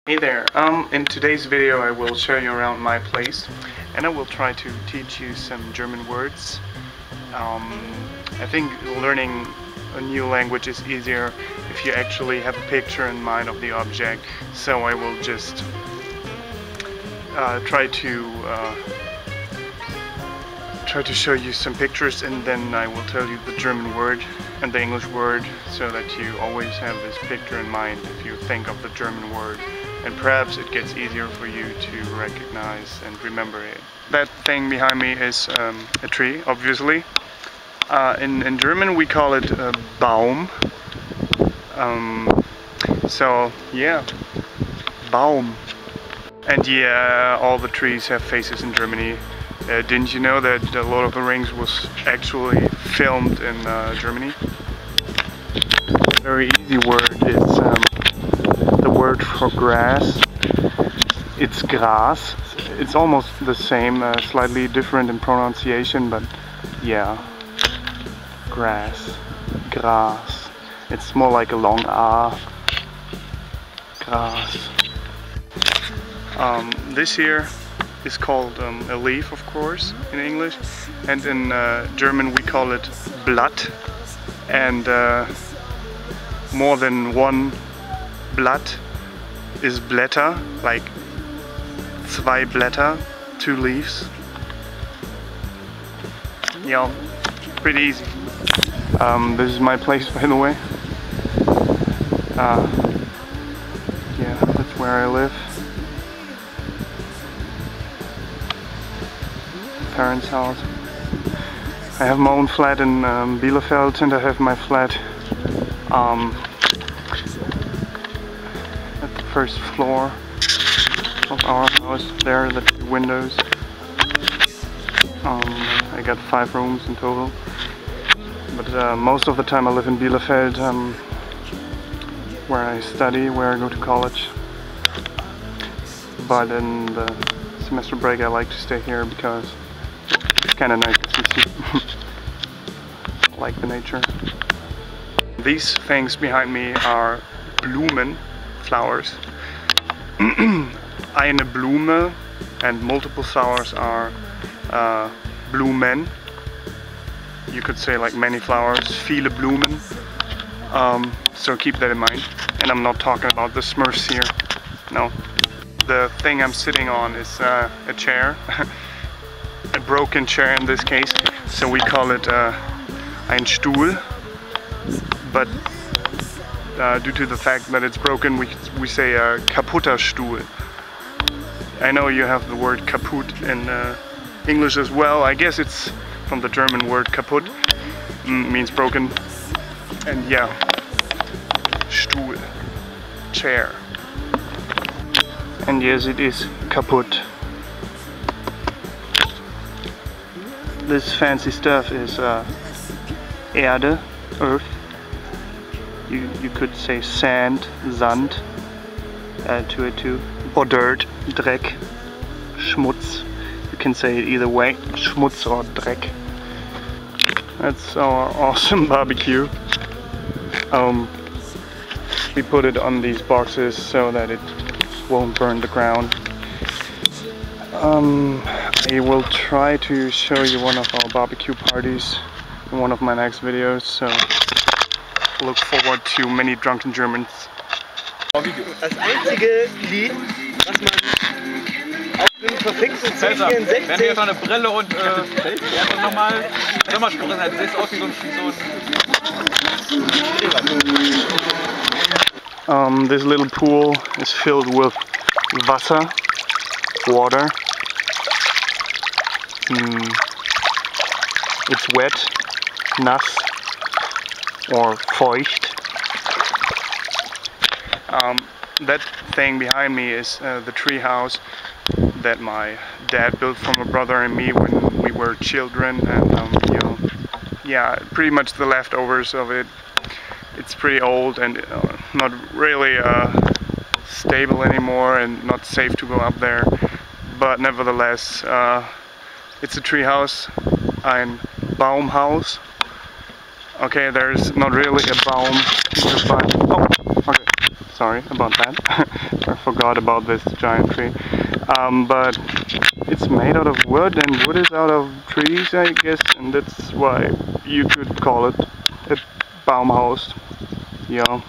Hey there, in today's video I will show you around my place and I will try to teach you some German words. I think learning a new language is easier if you actually have a picture in mind of the object, so I will just try to show you some pictures and then I will tell you the German word and the English word so that you always have this picture in mind if you think of the German word. And perhaps it gets easier for you to recognize and remember it. That thing behind me is a tree, obviously. In German we call it Baum. So yeah, Baum. And yeah, all the trees have faces in Germany. Didn't you know that The Lord of the Rings was actually filmed in Germany? A very easy word is the word for grass. It's Gras. It's almost the same, slightly different in pronunciation, but yeah, grass, grass. It's more like a long R. Grass. This here is called a leaf, of course, in English, and in German we call it Blatt, and more than one Blatt is Blätter, like zwei Blätter, two leaves. Yeah, pretty easy. This is my place, by the way. Yeah, that's where I live. Parents' house. I have my own flat in Bielefeld, and I have my flat at the first floor of our house. There are the two windows. I got 5 rooms in total, but most of the time I live in Bielefeld, where I study, where I go to college. But in the semester break I like to stay here because it's kind of nice to see. I like the nature. These things behind me are Blumen, flowers. Eine Blume and multiple flowers are Blumen. You could say like many flowers, viele Blumen. So keep that in mind. And I'm not talking about the Smurfs here. No. The thing I'm sitting on is a chair. A broken chair in this case. So we call it ein Stuhl. But due to the fact that it's broken, we say a kaputter Stuhl. I know you have the word kaputt in English as well. I guess it's from the German word kaputt, means broken. And yeah, Stuhl, chair. And yes, it is kaputt. This fancy stuff is Erde, earth. You could say sand, Sand, add to it too. Or dirt, Dreck, Schmutz. You can say it either way, Schmutz or Dreck. That's our awesome barbecue. We put it on these boxes so that it won't burn the ground. I will try to show you one of our barbecue parties in one of my next videos, so look forward to many drunken Germans. Das einzige Lied, was man auf dem verfickten C64... Wenn du jetzt noch eine Brille und einfach nochmal Sommersprochen hat, sieht aus wie so ein This little pool is filled with Wasser, water. It's wet, nass, or feucht. That thing behind me is the treehouse that my dad built for my brother and me when we were children, and you know, yeah, pretty much the leftovers of it. It's pretty old and not really stable anymore and not safe to go up there, but nevertheless it's a treehouse, ein Baumhaus. Okay, there's not really a baum, but oh, okay. Sorry about that. I forgot about this giant tree. But it's made out of wood, and wood is out of trees, I guess, and that's why you could call it a Baumhaus. Yeah.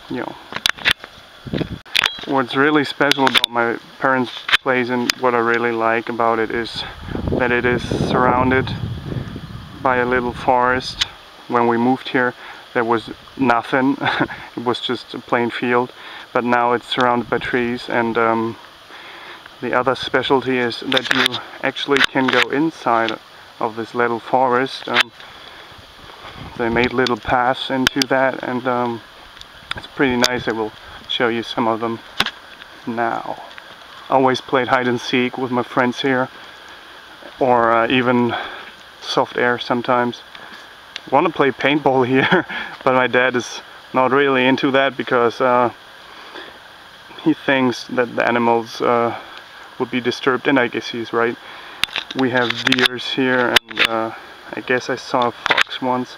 Yeah. What's really special about my parents' place and what I really like about it is that it is surrounded by a little forest. When we moved here, there was nothing. It was just a plain field, but now it's surrounded by trees, and the other specialty is that you actually can go inside of this little forest. They made little paths into that, and it's pretty nice. I will show you some of them now. Always played hide and seek with my friends here, or even soft air sometimes. Want to play paintball here, but my dad is not really into that because he thinks that the animals would be disturbed, and I guess he's right. We have deers here, and I guess I saw a fox once,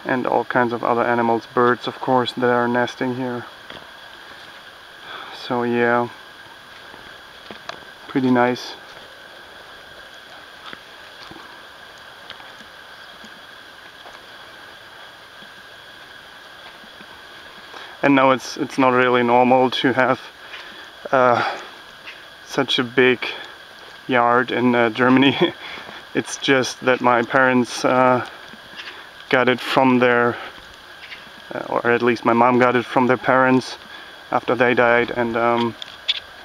and all kinds of other animals, birds of course, that are nesting here. So yeah, pretty nice. And now it's not really normal to have such a big yard in Germany. It's just that my parents got it from their, or at least my mom got it from their parents after they died, and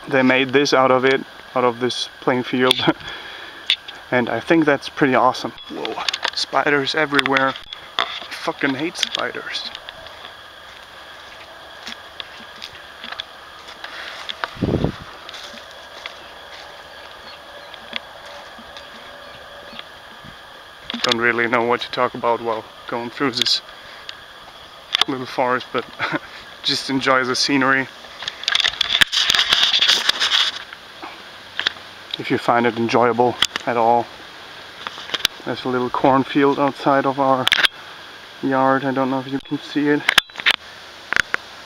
they made this out of it, out of this plain field. And I think that's pretty awesome. Whoa, spiders everywhere. I fucking hate spiders. Don't really know what to talk about while going through this little forest, but just enjoy the scenery. If you find it enjoyable at all. There's a little cornfield outside of our yard. I don't know if you can see it.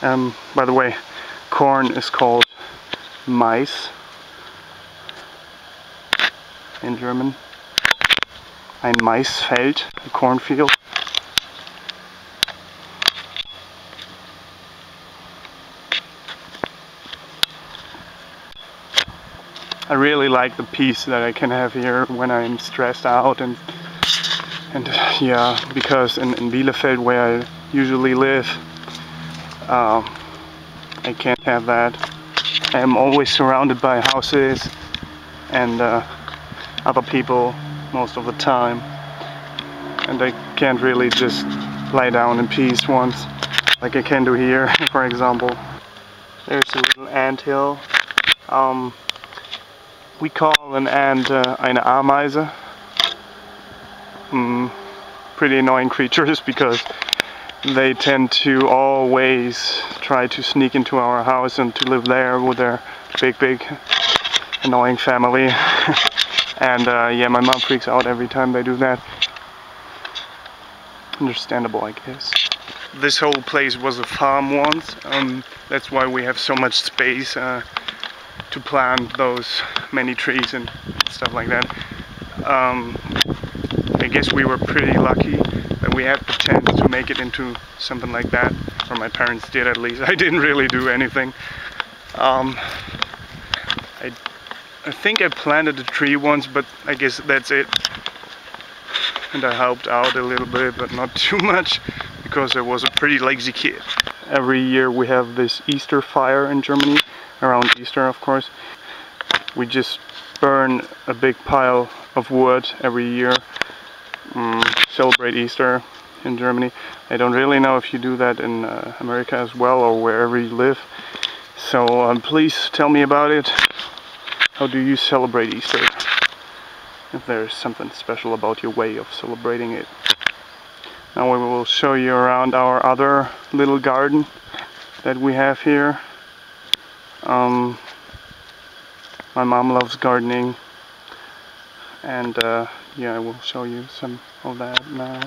By the way, corn is called Mais in German. Ein Maisfeld, a cornfield. I really like the peace that I can have here when I'm stressed out, and yeah, because in Bielefeld, where I usually live, I can't have that. I am always surrounded by houses and other people most of the time, and I can't really just lie down in peace once like I can do here. For example, there's a little anthill. We call an ant eine Ameise. Pretty annoying creatures because they tend to always try to sneak into our house and to live there with their big annoying family. And yeah, my mom freaks out every time they do that. Understandable, I guess. This whole place was a farm once. That's why we have so much space to plant those many trees and stuff like that. I guess we were pretty lucky that we had the chance to make it into something like that, or my parents did at least. I didn't really do anything. I think I planted a tree once, but I guess that's it. And I helped out a little bit, but not too much, because I was a pretty lazy kid. Every year we have this Easter fire in Germany, around Easter of course. We just burn a big pile of wood every year, celebrate Easter in Germany. I don't really know if you do that in America as well, or wherever you live. So please tell me about it. How do you celebrate Easter? If there's something special about your way of celebrating it. Now we will show you around our other little garden that we have here. My mom loves gardening, and yeah, I will show you some of that now.